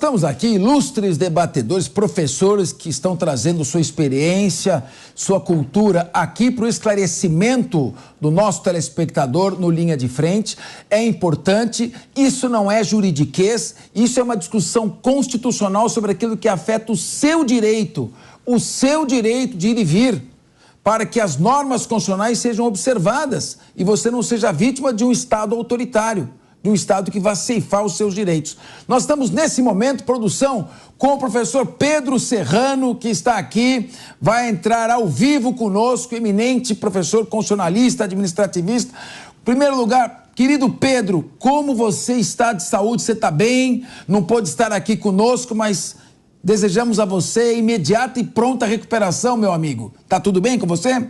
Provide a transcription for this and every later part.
Estamos aqui, ilustres debatedores, professores que estão trazendo sua experiência, sua cultura aqui para o esclarecimento do nosso telespectador no Linha de Frente. É importante, isso não é juridiquês, isso é uma discussão constitucional sobre aquilo que afeta o seu direito de ir e vir, para que as normas constitucionais sejam observadas e você não seja vítima de um Estado autoritário, de um Estado que vai ceifar os seus direitos. Nós estamos, nesse momento, produção, com o professor Pedro Serrano, que está aqui, vai entrar ao vivo conosco, eminente professor constitucionalista, administrativista. Em primeiro lugar, querido Pedro, como você está de saúde? Você está bem? Não pôde estar aqui conosco, mas desejamos a você imediata e pronta recuperação, meu amigo. Tá tudo bem com você?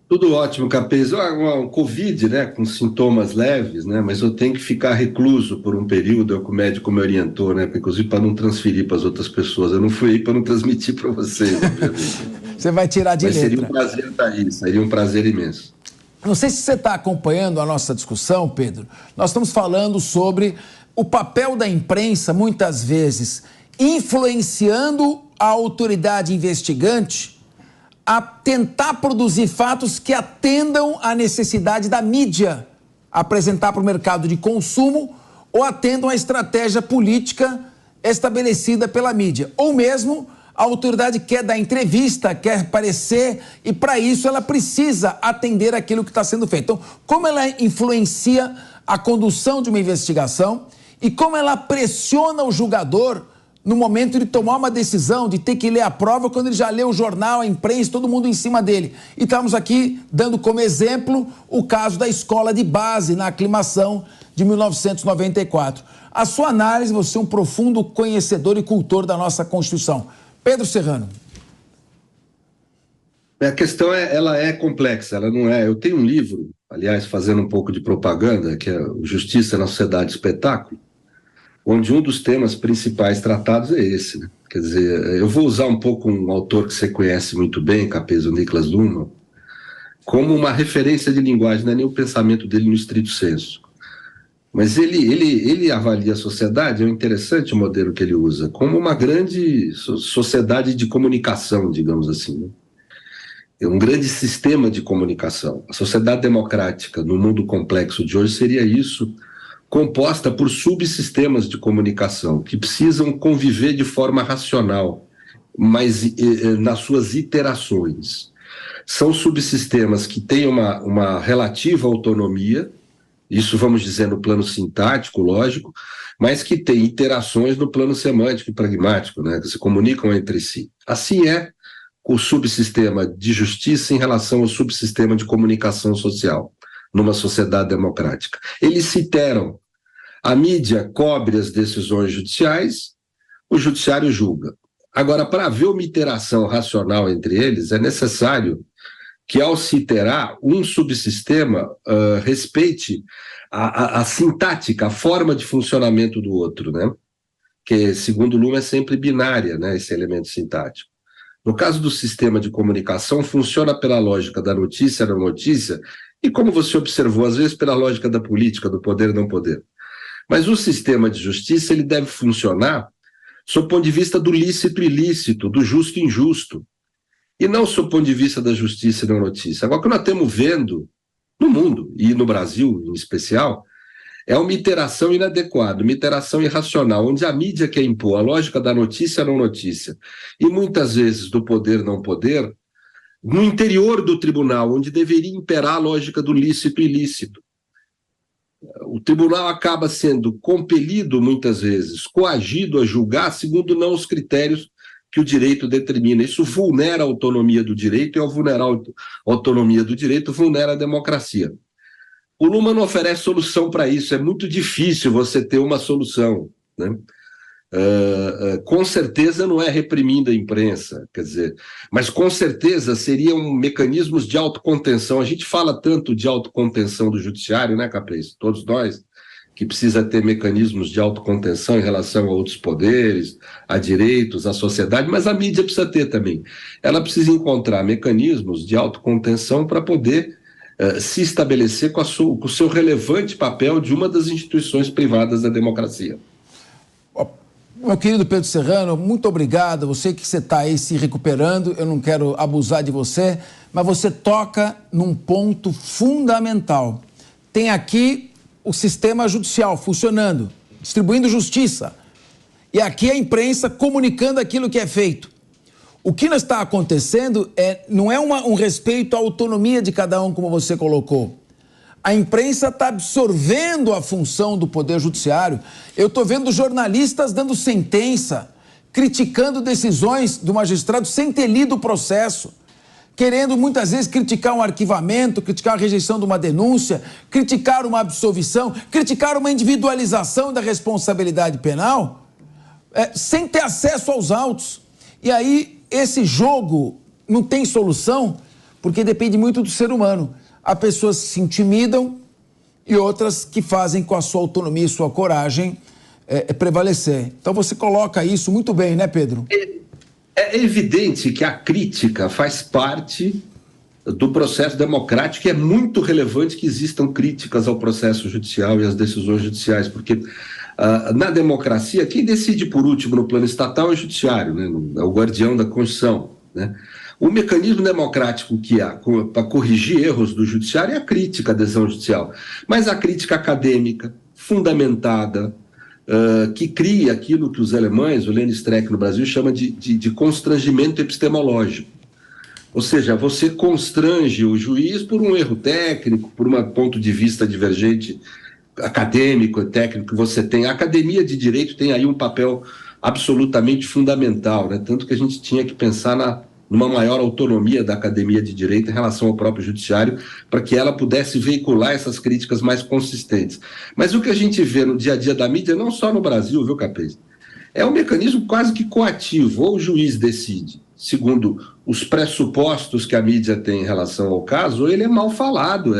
Tudo ótimo, Capês. Um Covid, né, com sintomas leves, né, mas eu tenho que ficar recluso por um período, é o que o médico me orientou, né, inclusive para não transferir para as outras pessoas. Eu não fui aí para não transmitir para vocês, obviamente. Você vai tirar de letra. Seria um prazer estar aí, seria um prazer imenso. Não sei se você está acompanhando a nossa discussão, Pedro. Nós estamos falando sobre o papel da imprensa, muitas vezes, influenciando a autoridade investigante a tentar produzir fatos que atendam à necessidade da mídia apresentar para o mercado de consumo ou atendam à estratégia política estabelecida pela mídia. Ou mesmo a autoridade quer dar entrevista, quer aparecer e para isso ela precisa atender aquilo que está sendo feito. Então, como ela influencia a condução de uma investigação e como ela pressiona o julgador no momento de tomar uma decisão, de ter que ler a prova, quando ele já leu o jornal, a imprensa, todo mundo em cima dele. E estamos aqui dando como exemplo o caso da escola de base na aclimação de 1994. A sua análise, você é um profundo conhecedor e cultor da nossa Constituição. Pedro Serrano. A questão ela é complexa, ela não é... Eu tenho um livro, aliás, fazendo um pouco de propaganda, que é Justiça na Sociedade Espetáculo, onde um dos temas principais tratados é esse, né? Quer dizer, eu vou usar um pouco um autor que você conhece muito bem, Capês, o Niklas Luhmann, como uma referência de linguagem, não é nem o pensamento dele no estrito senso. Mas ele avalia a sociedade, é interessante o modelo que ele usa, como uma grande sociedade de comunicação, digamos assim, né? É um grande sistema de comunicação. A sociedade democrática, no mundo complexo de hoje, seria isso, composta por subsistemas de comunicação que precisam conviver de forma racional, mas nas suas iterações. São subsistemas que têm uma relativa autonomia, isso vamos dizer no plano sintático, lógico, mas que têm interações no plano semântico e pragmático, né, que se comunicam entre si. Assim é o subsistema de justiça em relação ao subsistema de comunicação social, numa sociedade democrática. Eles se iteram. A mídia cobre as decisões judiciais, o judiciário julga. Agora, para haver uma interação racional entre eles, é necessário que, ao se iterar, um subsistema respeite a sintática, a forma de funcionamento do outro, né? Que, segundo Luhmann, é sempre binária, né, esse elemento sintático. No caso do sistema de comunicação, funciona pela lógica da notícia, não notícia, e, como você observou, às vezes pela lógica da política, do poder e não poder. Mas o sistema de justiça ele deve funcionar sob o ponto de vista do lícito e ilícito, do justo e injusto, e não sob o ponto de vista da justiça e da notícia. Agora, o que nós estamos vendo no mundo, e no Brasil em especial, é uma iteração inadequada, uma iteração irracional, onde a mídia quer impor a lógica da notícia não notícia, e muitas vezes do poder não poder, no interior do tribunal, onde deveria imperar a lógica do lícito e ilícito. O tribunal acaba sendo compelido, muitas vezes, coagido a julgar segundo não os critérios que o direito determina. Isso vulnera a autonomia do direito, e ao vulnerar a autonomia do direito, vulnera a democracia. O Luhmann não oferece solução para isso, é muito difícil você ter uma solução, né? Com certeza não é reprimindo a imprensa, quer dizer, mas com certeza seriam mecanismos de autocontenção. A gente fala tanto de autocontenção do judiciário, né, Capês? Todos nós, que precisa ter mecanismos de autocontenção em relação a outros poderes, a direitos, à sociedade, mas a mídia precisa ter também. Ela precisa encontrar mecanismos de autocontenção para poder se estabelecer com o seu relevante papel de uma das instituições privadas da democracia. Meu querido Pedro Serrano, muito obrigado. Eu sei que você está aí se recuperando, eu não quero abusar de você, mas você toca num ponto fundamental. Tem aqui o sistema judicial funcionando, distribuindo justiça. E aqui a imprensa comunicando aquilo que é feito. O que está acontecendo não é um respeito à autonomia de cada um, como você colocou. A imprensa está absorvendo a função do Poder Judiciário. Eu estou vendo jornalistas dando sentença, criticando decisões do magistrado sem ter lido o processo, querendo muitas vezes criticar um arquivamento, criticar a rejeição de uma denúncia, criticar uma absolvição, criticar uma individualização da responsabilidade penal, sem ter acesso aos autos. E aí, esse jogo não tem solução, porque depende muito do ser humano. Há pessoas que se intimidam e outras que fazem com a sua autonomia e sua coragem prevalecer. Então você coloca isso muito bem, né, Pedro? É evidente que a crítica faz parte do processo democrático e é muito relevante que existam críticas ao processo judicial e às decisões judiciais, porque na democracia, quem decide por último no plano estatal é o judiciário, né? É o guardião da Constituição, né? O mecanismo democrático que há para corrigir erros do judiciário é a crítica à decisão judicial, mas a crítica acadêmica, fundamentada, que cria aquilo que os alemães, o Leni Streck no Brasil, chama de constrangimento epistemológico. Ou seja, você constrange o juiz por um erro técnico, por um ponto de vista divergente acadêmico e técnico que você tem. A academia de direito tem aí um papel absolutamente fundamental, né? Tanto que a gente tinha que pensar numa maior autonomia da academia de direito em relação ao próprio judiciário, para que ela pudesse veicular essas críticas mais consistentes. Mas o que a gente vê no dia a dia da mídia, não só no Brasil, viu, Capês? É um mecanismo quase que coativo. Ou o juiz decide, segundo os pressupostos que a mídia tem em relação ao caso, ou ele é mal falado,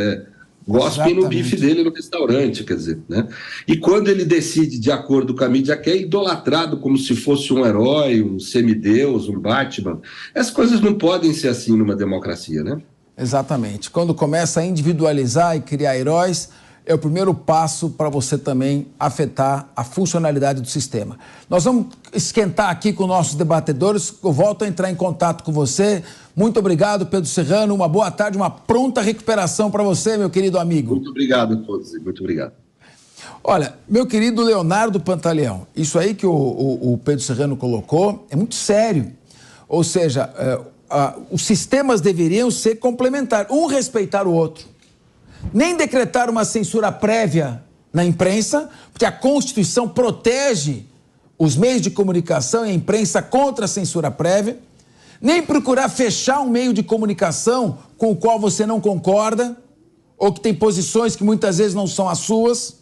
gospem no bife dele no restaurante, quer dizer, né? E quando ele decide de acordo com a mídia, que é idolatrado como se fosse um herói, um semideus, um Batman. Essas coisas não podem ser assim numa democracia, né? Exatamente. Quando começa a individualizar e criar heróis, é o primeiro passo para você também afetar a funcionalidade do sistema. Nós vamos esquentar aqui com nossos debatedores. Eu volto a entrar em contato com você. Muito obrigado, Pedro Serrano. Uma boa tarde, uma pronta recuperação para você, meu querido amigo. Muito obrigado a todos. Muito obrigado. Olha, meu querido Leonardo Pantaleão, isso aí que o Pedro Serrano colocou é muito sério. Ou seja, os sistemas deveriam ser complementares, um respeitar o outro. Nem decretar uma censura prévia na imprensa, porque a Constituição protege os meios de comunicação e a imprensa contra a censura prévia, nem procurar fechar um meio de comunicação com o qual você não concorda, ou que tem posições que muitas vezes não são as suas.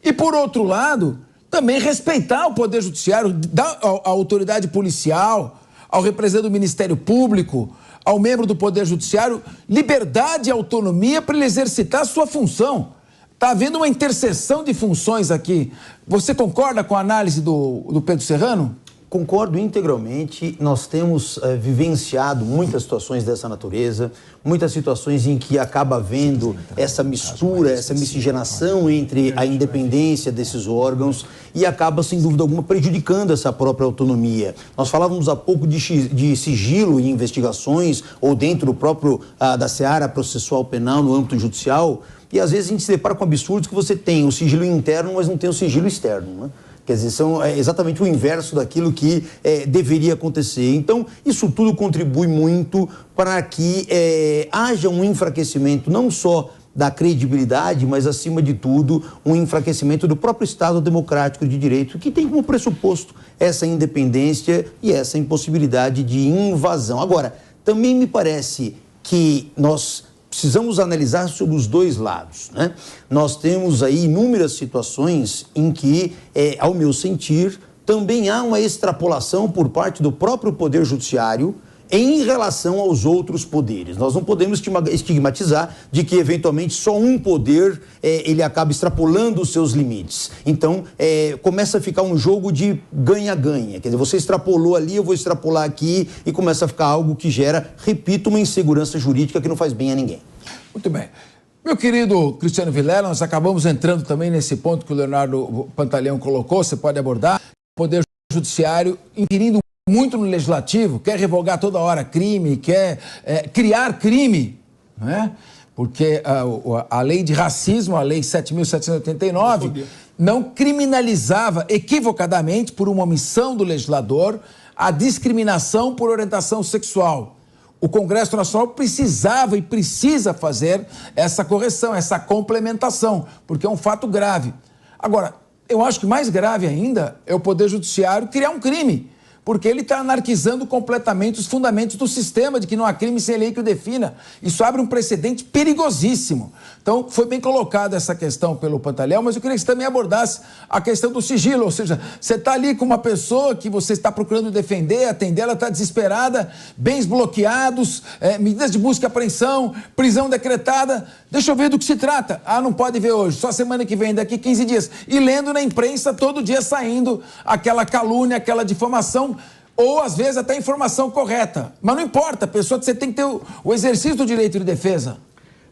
E, por outro lado, também respeitar o Poder Judiciário, dar à autoridade policial, ao representante do Ministério Público, ao membro do Poder Judiciário, liberdade e autonomia para ele exercitar a sua função. Está havendo uma interseção de funções aqui. Você concorda com a análise do Pedro Serrano? Concordo integralmente. Nós temos vivenciado muitas situações dessa natureza, muitas situações em que acaba havendo essa mistura, essa miscigenação entre a independência desses órgãos e acaba, sem dúvida alguma, prejudicando essa própria autonomia. Nós falávamos há pouco de sigilo em investigações ou dentro do próprio da seara processual penal no âmbito judicial, e às vezes a gente se depara com absurdos que você tem o sigilo interno, mas não tem o sigilo externo, né? Quer dizer, são exatamente o inverso daquilo que deveria acontecer. Então, isso tudo contribui muito para que haja um enfraquecimento não só da credibilidade, mas, acima de tudo, um enfraquecimento do próprio Estado democrático de direito, que tem como pressuposto essa independência e essa impossibilidade de invasão. Agora, também me parece que nós precisamos analisar sobre os dois lados, né? Nós temos aí inúmeras situações em que, ao meu sentir, também há uma extrapolação por parte do próprio Poder Judiciário em relação aos outros poderes. Nós não podemos estigmatizar de que, eventualmente, só um poder ele acaba extrapolando os seus limites. Então, começa a ficar um jogo de ganha-ganha. Quer dizer, você extrapolou ali, eu vou extrapolar aqui, e começa a ficar algo que gera, repito, uma insegurança jurídica que não faz bem a ninguém. Muito bem. Meu querido Cristiano Vilela, nós acabamos entrando também nesse ponto que o Leonardo Pantaleão colocou, você pode abordar. O Poder Judiciário interferindo muito no Legislativo, quer revogar toda hora crime, quer criar crime, né? Porque a lei de racismo, a lei 7.789, não criminalizava equivocadamente, por uma omissão do legislador, a discriminação por orientação sexual. O Congresso Nacional precisava e precisa fazer essa correção, essa complementação, porque é um fato grave. Agora, eu acho que mais grave ainda é o Poder Judiciário criar um crime, porque ele está anarquizando completamente os fundamentos do sistema de que não há crime sem lei que o defina. Isso abre um precedente perigosíssimo. Então, foi bem colocada essa questão pelo Pantalhão, mas eu queria que você também abordasse a questão do sigilo, ou seja, você está ali com uma pessoa que você está procurando defender, atender, ela está desesperada, bens bloqueados, medidas de busca e apreensão, prisão decretada. Deixa eu ver do que se trata. Ah, não pode ver hoje, só semana que vem, daqui 15 dias. E lendo na imprensa, todo dia saindo aquela calúnia, aquela difamação, ou às vezes até informação correta. Mas não importa, a pessoa que você tem que ter o exercício do direito de defesa.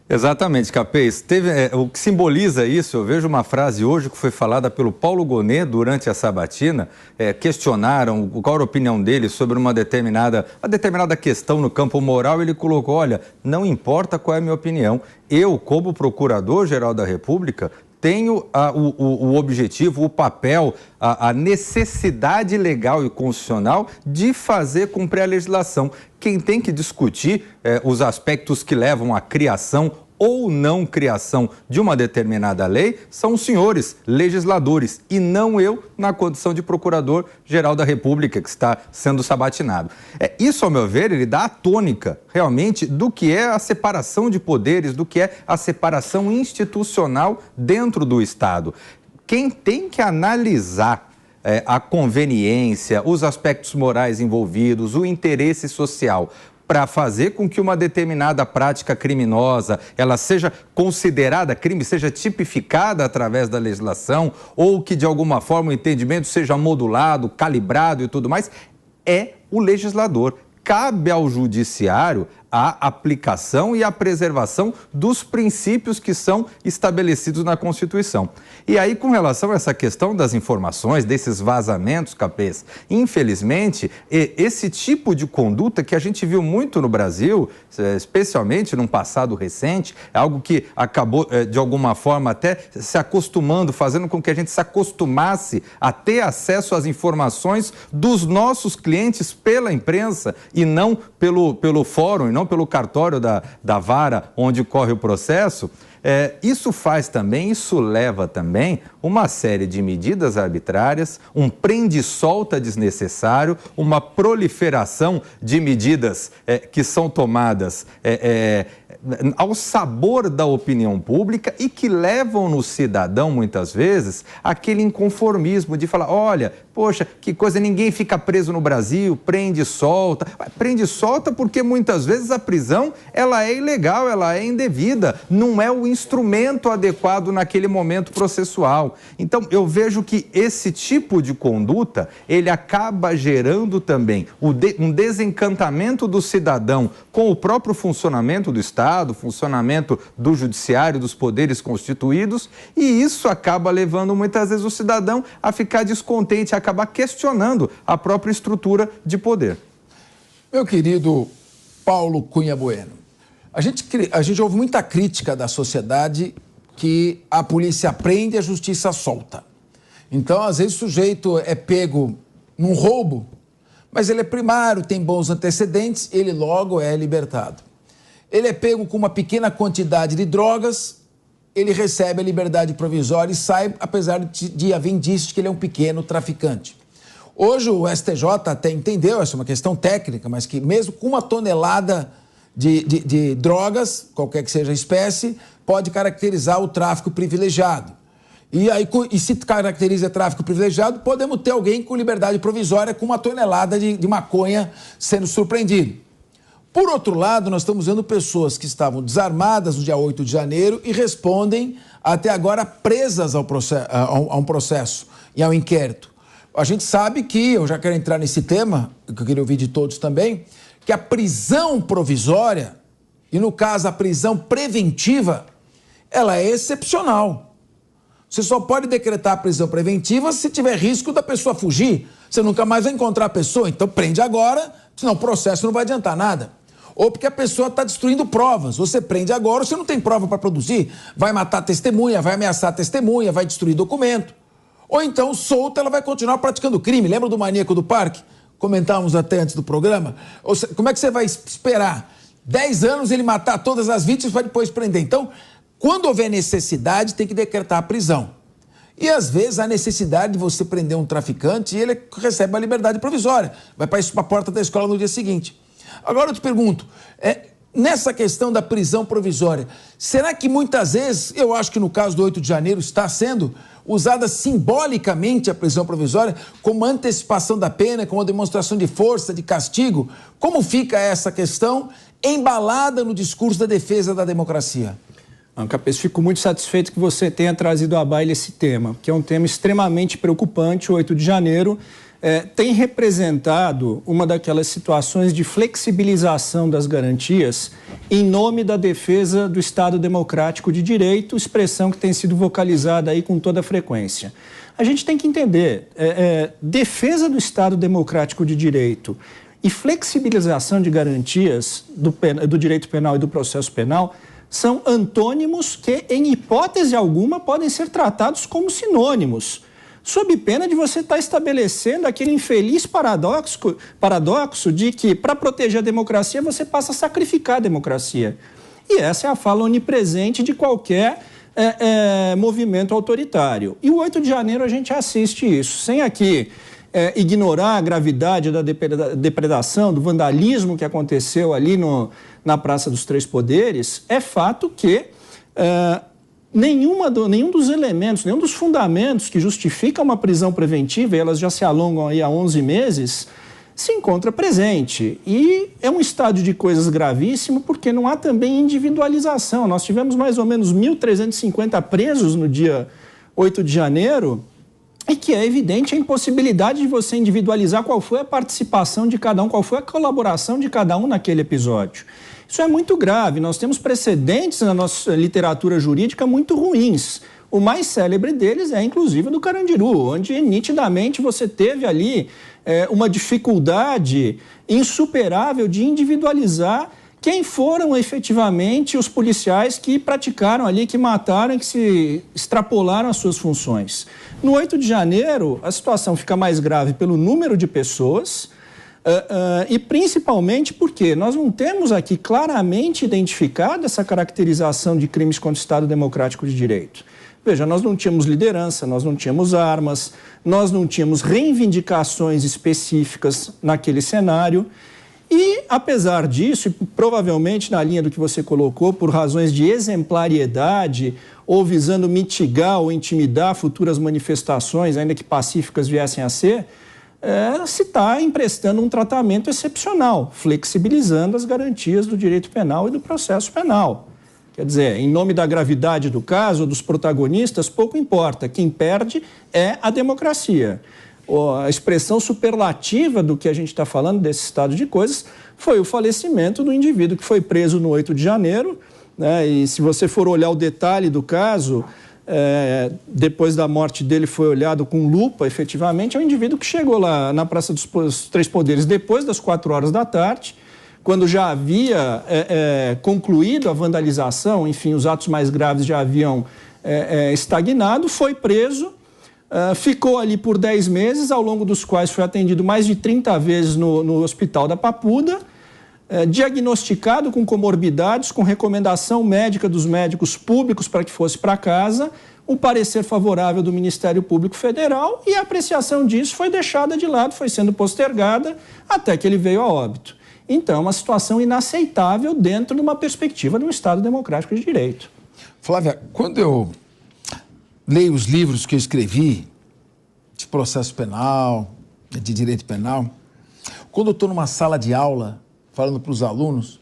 Exatamente, Capês. O que simboliza isso, eu vejo uma frase hoje que foi falada pelo Paulo Gonet durante a sabatina, questionaram qual era a opinião dele sobre uma determinada questão no campo moral, ele colocou, olha, não importa qual é a minha opinião, eu, como Procurador-Geral da República, tenho o objetivo, o papel, a necessidade legal e constitucional de fazer cumprir a legislação. Quem tem que discutir os aspectos que levam à criação ou não criação de uma determinada lei são os senhores legisladores e não eu na condição de Procurador-Geral da República que está sendo sabatinado. Isso, ao meu ver, ele dá a tônica realmente do que é a separação de poderes, do que é a separação institucional dentro do Estado. Quem tem que analisar a conveniência, os aspectos morais envolvidos, o interesse social, para fazer com que uma determinada prática criminosa ela seja considerada crime, seja tipificada através da legislação, ou que de alguma forma o entendimento seja modulado, calibrado e tudo mais, é o legislador. Cabe ao judiciário a aplicação e a preservação dos princípios que são estabelecidos na Constituição. E aí, com relação a essa questão das informações, desses vazamentos, Capês, infelizmente, esse tipo de conduta que a gente viu muito no Brasil, especialmente num passado recente, é algo que acabou, de alguma forma, até se acostumando, fazendo com que a gente se acostumasse a ter acesso às informações dos nossos clientes pela imprensa e não pelo fórum, e não pelo cartório da vara onde corre o processo. Isso leva também uma série de medidas arbitrárias, um prende-solta desnecessário, uma proliferação de medidas que são tomadas ao sabor da opinião pública e que levam no cidadão, muitas vezes, aquele inconformismo de falar, olha, poxa, que coisa, ninguém fica preso no Brasil, prende e solta. Prende e solta porque muitas vezes a prisão ela é ilegal, ela é indevida, não é o instrumento adequado naquele momento processual. Então, eu vejo que esse tipo de conduta, ele acaba gerando também um desencantamento do cidadão com o próprio funcionamento do Estado, funcionamento do judiciário, dos poderes constituídos, e isso acaba levando muitas vezes o cidadão a ficar descontente, a acabar questionando a própria estrutura de poder. Meu querido Paulo Cunha Bueno, a gente ouve muita crítica da sociedade que a polícia prende e a justiça solta. Então, às vezes, o sujeito é pego num roubo, mas ele é primário, tem bons antecedentes, ele logo é libertado. Ele é pego com uma pequena quantidade de drogas, ele recebe a liberdade provisória e sai, apesar de haver indícios de que ele é um pequeno traficante. Hoje o STJ até entendeu, essa é uma questão técnica, mas que mesmo com 1 tonelada de drogas, qualquer que seja a espécie, pode caracterizar o tráfico privilegiado. E se caracteriza tráfico privilegiado, podemos ter alguém com liberdade provisória com 1 tonelada de maconha sendo surpreendido. Por outro lado, nós estamos vendo pessoas que estavam desarmadas no dia 8 de janeiro e respondem até agora presas a um processo e ao inquérito. A gente sabe que, eu já quero entrar nesse tema, que eu queria ouvir de todos também, que a prisão provisória, e no caso a prisão preventiva, ela é excepcional. Você só pode decretar a prisão preventiva se tiver risco da pessoa fugir. Você nunca mais vai encontrar a pessoa, então prende agora, senão o processo não vai adiantar nada. Ou porque a pessoa está destruindo provas. Você prende agora, você não tem prova para produzir, vai matar testemunha, vai ameaçar testemunha, vai destruir documento. Ou então, solta, ela vai continuar praticando crime. Lembra do maníaco do parque? Comentávamos até antes do programa. Como é que você vai esperar 10 anos ele matar todas as vítimas para depois prender? Então, quando houver necessidade, tem que decretar a prisão. E às vezes a necessidade de você prender um traficante e ele recebe uma liberdade provisória. Vai para a porta da escola no dia seguinte. Agora eu te pergunto, nessa questão da prisão provisória, será que muitas vezes, eu acho que no caso do 8 de janeiro está sendo usada simbolicamente a prisão provisória como antecipação da pena, como uma demonstração de força, de castigo? Como fica essa questão embalada no discurso da defesa da democracia? Capês, fico muito satisfeito que você tenha trazido à baila esse tema, que é um tema extremamente preocupante. O 8 de janeiro tem representado uma daquelas situações de flexibilização das garantias em nome da defesa do Estado Democrático de Direito, expressão que tem sido vocalizada aí com toda frequência. A gente tem que entender, defesa do Estado Democrático de Direito e flexibilização de garantias do direito penal e do processo penal são antônimos que, em hipótese alguma, podem ser tratados como sinônimos, sob pena de você estar estabelecendo aquele infeliz paradoxo de que, para proteger a democracia, você passa a sacrificar a democracia. E essa é a fala onipresente de qualquer movimento autoritário. E o 8 de janeiro a gente assiste isso, sem aqui ignorar a gravidade da depredação, do vandalismo que aconteceu ali na Praça dos Três Poderes. É fato que nenhum dos elementos, nenhum dos fundamentos que justificam uma prisão preventiva, e elas já se alongam aí há 11 meses, se encontra presente. E é um estado de coisas gravíssimo porque não há também individualização. Nós tivemos mais ou menos 1.350 presos no dia 8 de janeiro, e que é evidente a impossibilidade de você individualizar qual foi a participação de cada um, qual foi a colaboração de cada um naquele episódio. Isso é muito grave. Nós temos precedentes na nossa literatura jurídica muito ruins. O mais célebre deles é, inclusive, do Carandiru, onde nitidamente você teve ali uma dificuldade insuperável de individualizar quem foram efetivamente os policiais que praticaram ali, que mataram e que se extrapolaram as suas funções. No 8 de janeiro, a situação fica mais grave pelo número de pessoas e principalmente porque nós não temos aqui claramente identificada essa caracterização de crimes contra o Estado Democrático de Direito. Veja, nós não tínhamos liderança, nós não tínhamos armas, nós não tínhamos reivindicações específicas naquele cenário. E, apesar disso, e provavelmente na linha do que você colocou, por razões de exemplariedade ou visando mitigar ou intimidar futuras manifestações, ainda que pacíficas viessem a ser, se está emprestando um tratamento excepcional, flexibilizando as garantias do direito penal e do processo penal. Quer dizer, em nome da gravidade do caso, dos protagonistas, pouco importa. Quem perde é a democracia. A expressão superlativa do que a gente está falando desse estado de coisas foi o falecimento do indivíduo que foi preso no 8 de janeiro, né? E se você for olhar o detalhe do caso, depois da morte dele foi olhado com lupa, efetivamente, é um indivíduo que chegou lá na Praça dos Três Poderes depois das 4 horas da tarde, quando já havia concluído a vandalização, enfim, os atos mais graves já haviam estagnado, foi preso. Ficou ali por 10 meses, ao longo dos quais foi atendido mais de 30 vezes no Hospital da Papuda, diagnosticado com comorbidades, com recomendação médica dos médicos públicos para que fosse para casa, um parecer favorável do Ministério Público Federal, e a apreciação disso foi deixada de lado, foi sendo postergada até que ele veio a óbito. Então, é uma situação inaceitável dentro de uma perspectiva de um Estado democrático de direito. Flávia, quando eu leio os livros que eu escrevi de processo penal, de direito penal, quando eu estou numa sala de aula falando para os alunos,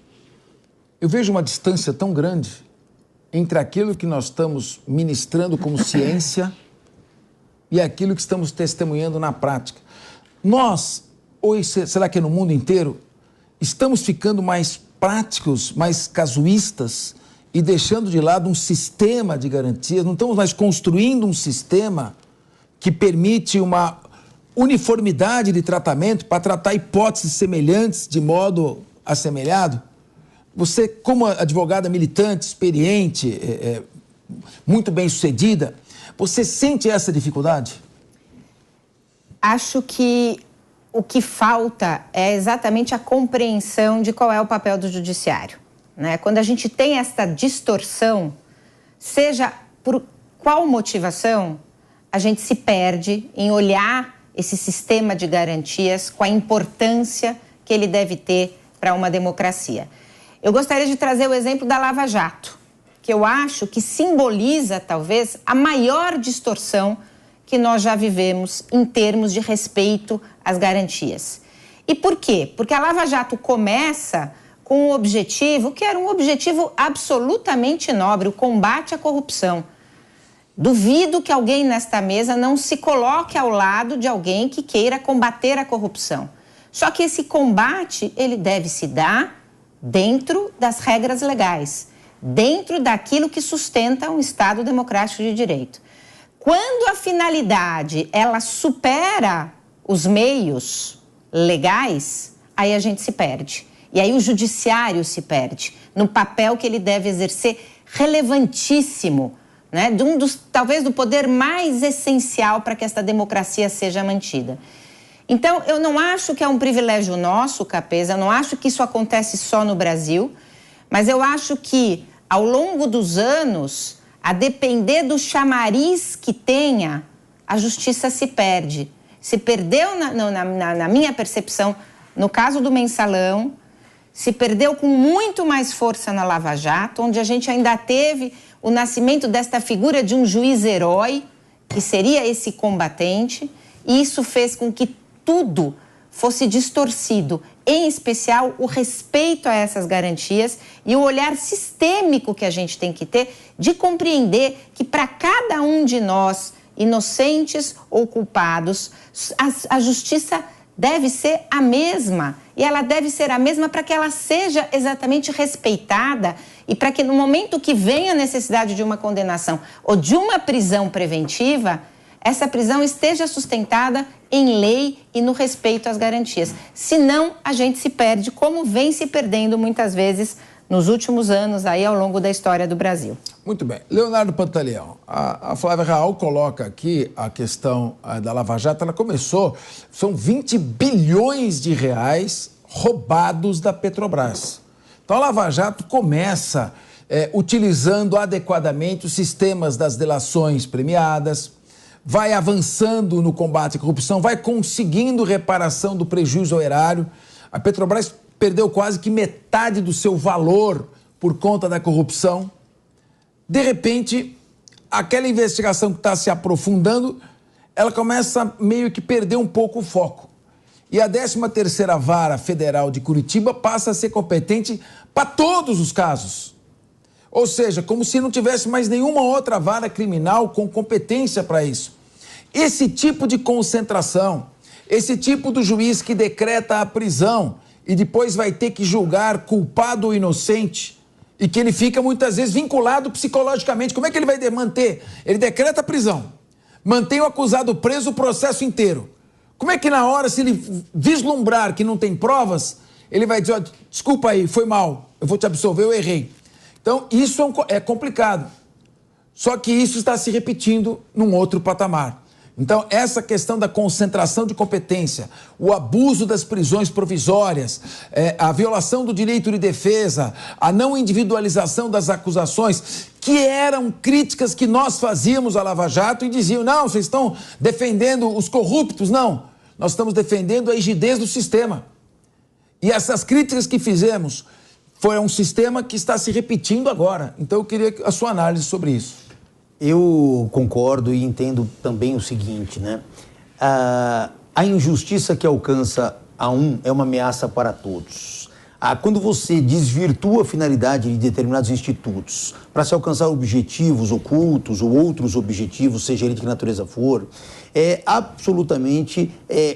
eu vejo uma distância tão grande entre aquilo que nós estamos ministrando como ciência e aquilo que estamos testemunhando na prática. Nós, ou será que é no mundo inteiro, estamos ficando mais práticos, mais casuístas e deixando de lado um sistema de garantias, não estamos mais construindo um sistema que permite uma uniformidade de tratamento para tratar hipóteses semelhantes de modo assemelhado? Você, como advogada militante, experiente, muito bem-sucedida, você sente essa dificuldade? Acho que o que falta é exatamente a compreensão de qual é o papel do judiciário, né? Quando a gente tem essa distorção, seja por qual motivação, a gente se perde em olhar esse sistema de garantias com a importância que ele deve ter para uma democracia. Eu gostaria de trazer o exemplo da Lava Jato, que eu acho que simboliza, talvez, a maior distorção que nós já vivemos em termos de respeito às garantias. E por quê? Porque a Lava Jato começa com um objetivo que era um objetivo absolutamente nobre, o combate à corrupção. Duvido que alguém nesta mesa não se coloque ao lado de alguém que queira combater a corrupção. Só que esse combate, ele deve se dar dentro das regras legais, dentro daquilo que sustenta um Estado democrático de direito. Quando a finalidade, ela supera os meios legais, aí a gente se perde. E aí o judiciário se perde no papel que ele deve exercer relevantíssimo, né? Talvez do poder mais essencial para que esta democracia seja mantida. Então, eu não acho que é um privilégio nosso, Capês, eu não acho que isso acontece só no Brasil, mas eu acho que, ao longo dos anos, a depender do chamariz que tenha, a justiça se perde. Se perdeu, na minha percepção, no caso do Mensalão, se perdeu com muito mais força na Lava Jato, onde a gente ainda teve o nascimento desta figura de um juiz-herói, que seria esse combatente, e isso fez com que tudo fosse distorcido, em especial o respeito a essas garantias e o olhar sistêmico que a gente tem que ter de compreender que para cada um de nós, inocentes ou culpados, a justiça deve ser a mesma. E ela deve ser a mesma para que ela seja exatamente respeitada e para que no momento que venha a necessidade de uma condenação ou de uma prisão preventiva, essa prisão esteja sustentada em lei e no respeito às garantias. Senão, a gente se perde, como vem se perdendo muitas vezes nos últimos anos aí ao longo da história do Brasil. Muito bem. Leonardo Pantaleão, a Flávia Real coloca aqui a questão da Lava Jato. Ela começou, são 20 bilhões de reais roubados da Petrobras. Então a Lava Jato começa utilizando adequadamente os sistemas das delações premiadas, vai avançando no combate à corrupção, vai conseguindo reparação do prejuízo ao erário. A Petrobras perdeu quase que metade do seu valor por conta da corrupção. De repente, aquela investigação que está se aprofundando, ela começa a meio que perder um pouco o foco. E a 13ª Vara Federal de Curitiba passa a ser competente para todos os casos. Ou seja, como se não tivesse mais nenhuma outra vara criminal com competência para isso. Esse tipo de concentração, esse tipo do juiz que decreta a prisão e depois vai ter que julgar culpado ou inocente, e que ele fica muitas vezes vinculado psicologicamente. Como é que ele vai manter? Ele decreta a prisão, mantém o acusado preso o processo inteiro. Como é que na hora, se ele vislumbrar que não tem provas, ele vai dizer, desculpa aí, foi mal, eu vou te absolver, eu errei. Então, isso é complicado. Só que isso está se repetindo num outro patamar. Então, essa questão da concentração de competência, o abuso das prisões provisórias, a violação do direito de defesa, a não individualização das acusações, que eram críticas que nós fazíamos à Lava Jato e diziam, não, vocês estão defendendo os corruptos. Não, nós estamos defendendo a rigidez do sistema. E essas críticas que fizemos foi um sistema que está se repetindo agora. Então, eu queria a sua análise sobre isso. Eu concordo e entendo também o seguinte, né? A injustiça que alcança a um é uma ameaça para todos. quando você desvirtua a finalidade de determinados institutos para se alcançar objetivos ocultos ou outros objetivos, seja ele de que natureza for, é absolutamente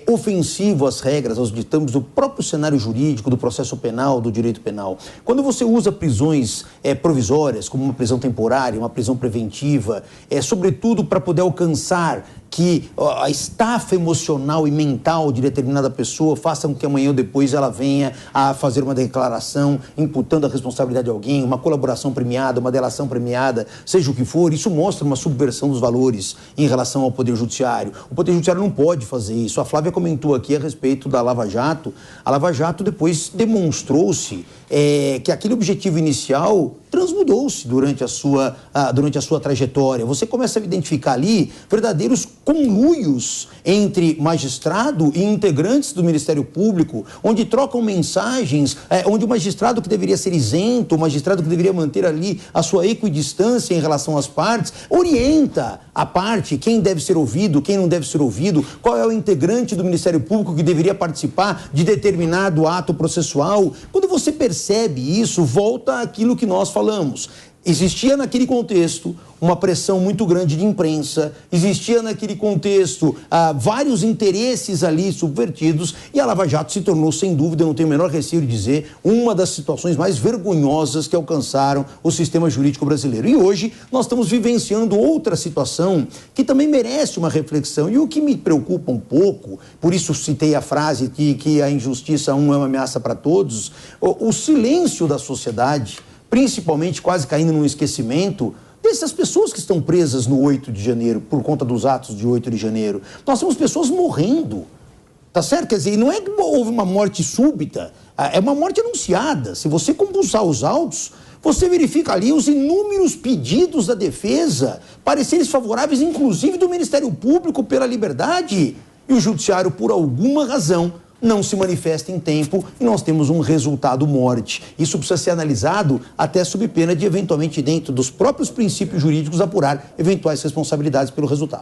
ofensivo às regras, aos ditames do próprio cenário jurídico, do processo penal, do direito penal. Quando você usa prisões provisórias, como uma prisão temporária, uma prisão preventiva, sobretudo para poder alcançar que a estafa emocional e mental de determinada pessoa faça com que amanhã ou depois ela venha a fazer uma declaração imputando a responsabilidade de alguém, uma colaboração premiada, uma delação premiada, seja o que for, isso mostra uma subversão dos valores em relação ao Poder Judiciário. O Poder Judiciário não pode fazer isso. A Flávia comentou aqui a respeito da Lava Jato. A Lava Jato depois demonstrou-se que aquele objetivo inicial transmudou-se durante a sua trajetória. Você começa a identificar ali verdadeiros conluios entre magistrado e integrantes do Ministério Público, onde trocam mensagens, onde o magistrado que deveria ser isento, o magistrado que deveria manter ali a sua equidistância em relação às partes, orienta a parte, quem deve ser ouvido, quem não deve ser ouvido, qual é o integrante do Ministério Público que deveria participar de determinado ato processual. Quando você percebe isso, volta àquilo que nós falamos. Existia naquele contexto uma pressão muito grande de imprensa, existia naquele contexto vários interesses ali subvertidos e a Lava Jato se tornou, sem dúvida, eu não tenho o menor receio de dizer, uma das situações mais vergonhosas que alcançaram o sistema jurídico brasileiro. E hoje nós estamos vivenciando outra situação que também merece uma reflexão. E o que me preocupa um pouco, por isso citei a frase que a injustiça é uma ameaça para todos, o silêncio da sociedade, principalmente quase caindo num esquecimento dessas pessoas que estão presas no 8 de janeiro, por conta dos atos de 8 de janeiro. Nós temos pessoas morrendo, tá certo? Quer dizer, não é que houve uma morte súbita, é uma morte anunciada. Se você compulsar os autos, você verifica ali os inúmeros pedidos da defesa, pareceres favoráveis, inclusive do Ministério Público pela liberdade, e o Judiciário, por alguma razão, não se manifesta em tempo e nós temos um resultado morte. Isso precisa ser analisado até sob pena de, eventualmente, dentro dos próprios princípios jurídicos, apurar eventuais responsabilidades pelo resultado.